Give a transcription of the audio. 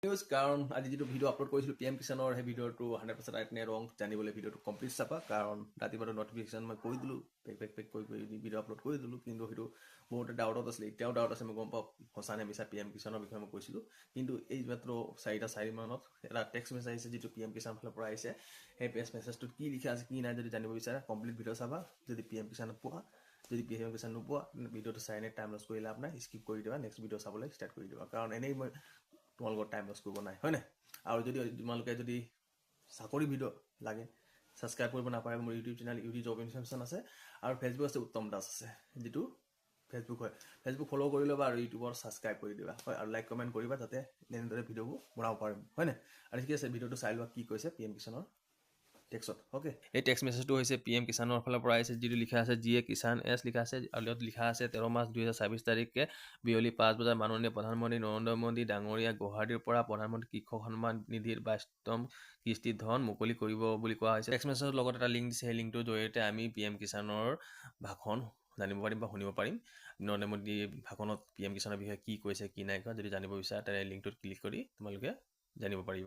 news কাৰণ আজি যিটো ভিডিঅ' আপলোড কৰিছিলোঁ PM কিষাণৰ সেই ভিডিঅ'টো 100% ৰাইট নে ৰং জানিবলৈ ভিডিঅ'টো কমপ্লিট চাবা কাৰণ ৰাতিপুৱা নটিফিকেশ্যন মই কৰি দিলোঁ পেক কৰি ভিডিঅ' আপলোড কৰি দিলোঁ কিন্তু সেইটো বহুতে ডাউটত আছিলে এতিয়াও ডাউট আছে মই গম পাওঁ সঁচা নে মিছা PM কিষাণৰ বিষয়ে মই কৈছিলোঁ কিন্তু এই মাত্ৰ 4:04 মানত এটা টেক্সট মেছেজ আহিছে যিটো PM কিষাণ ফালৰ পৰা আহিছে সেই মেছেজটোত কি লিখা আছে কি নাই যদি জানিব বিচাৰা কমপ্লিট ভিডিঅ' চাবা যদি PM কিষাণ পোৱা যদি PM কিষাণ নোপোৱা ভিডিঅ'টো চাই টাইম লছ কৰি লাভ নাই স্কিপ কৰি দিবা নেক্সট ভিডিঅ' চাবলৈ ষ্টাৰ্ট কৰি দিবা কাৰণ এনেই মই তোমালোকৰ টাইম লছ কৰিব নাই হয় নাই আৰু যদি তোমালোকে যদি চাকৰি ভিডিঅ' লাগে ছাবস্ক্ৰাইব কৰিব নাপাৰে মোৰ YouTube channel YouTube job information আছে আৰু ফেচবুক আছে উত্তম দাস আছে যিটো ফেচবুক হয় ফেচবুক ফ'ল' কৰি ল'বা আৰু ইউটিউবত ছাবস্ক্ৰাইব কৰি দিবা হয় আৰু লাইক কমেণ্ট কৰিবা যাতে এনেদৰে ভিডিঅ'বোৰ বনাব পাৰিম হয় নাই আৰু ঠিক আছে ভিডিঅ'টো চাই লোৱা কি কৈছে PM কিষাণৰ টেক্সট ওকে এই টেক্সট মেছেজটো হৈছে PM কিষাণৰ ফালৰ পৰা আহিছে যিটো লিখা আছে GA কিষাণ এছ লিখা আছে আৰু ইয়াত লিখা আছে 13 মাৰ্চ 2024 তাৰিখে বিয়লি 5 বজাত মাননীয় প্ৰধানমন্ত্ৰী নৰেন্দ্ৰ মোদী ডাঙৰীয়া গুৱাহাটীৰ পৰা প্ৰধানমন্ত্ৰী কৃষক সন্মান নিধিৰ 22তম কিস্তি ধন মুকলি কৰিব বুলি কোৱা হৈছে টেক্সট মেছেজৰ লগত এটা লিংক দিছে সেই লিংকটোৰ জৰিয়তে আমি PM কিষাণৰ ভাষণ জানিব পাৰিম বা শুনিব পাৰিম নৰেন্দ্ৰ মোদী ভাষণত PM কিষাণৰ বিষয়ে কি কৈছে কি নাই কোৱা যদি জানিব বিচাৰা তেনে লিংকটোত ক্লিক কৰি তোমালোকে জানিব পাৰিবা